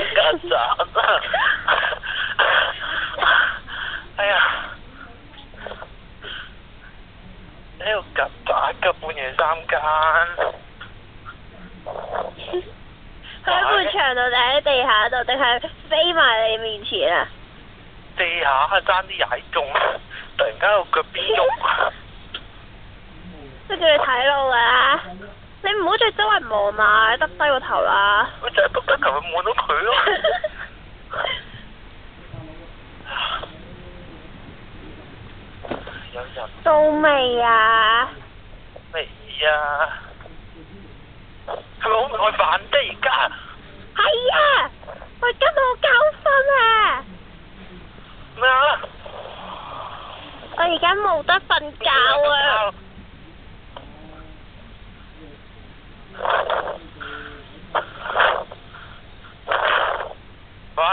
曱甴啊！哎呀，呢個曱甴嘅半夜三更，佢喺埲牆度定喺地下度，定係飛埋你面前啊？地下爭啲踩中，突然間個腳邊喐。都叫你睇路啊！你唔好再周圍望啦，耷低個頭啦。我就係耷低頭望到佢咯。有人到未啊？未啊？係咪好唔耐煩啫？而家係啊！我而家冇覺瞓啊！咩啊？我而家冇得瞓覺啊！喂？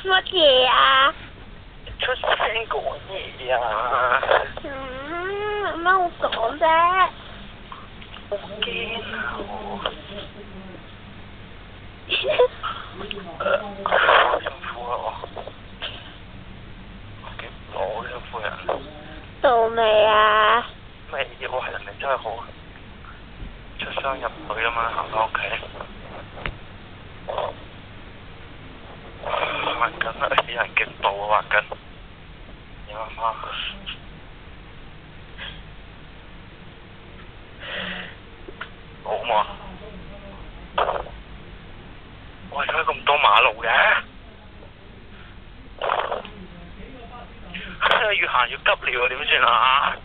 乜嘢啊？出聲講嘢啊！有乜好講啫？好驚啊！好辛苦啊我。我好辛苦人。到未啊？未要係人哋真係好。出雙入對咁樣行返屋企。畫緊啊！啲人勁到啊畫緊。有阿媽。好嘛？喂，點解咁多馬路嘅？越行越急了，點算啊？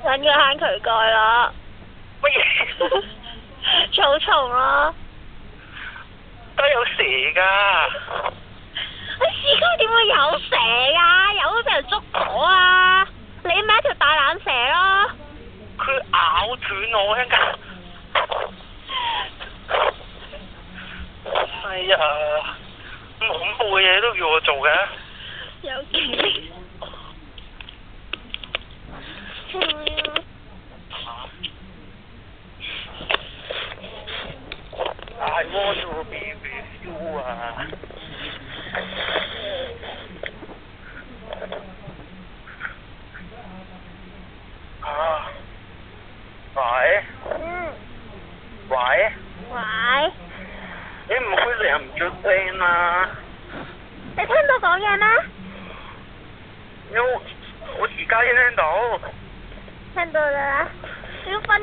揾個坑渠蓋咯。乜嘢？草叢咯。都有蛇㗎。市區點會有蛇啊？有都俾人捉咗啊！你咪一條大懶蛇咯。佢咬斷我一間。哎呀，咁恐怖嘅嘢都叫我做嘅。有幾？I want to be with you 啊！啊！喂？喂？喂？你唔會成日唔出聲啊？你聽到講嘢咩？我而家先聽到。聽到啦，要瞓。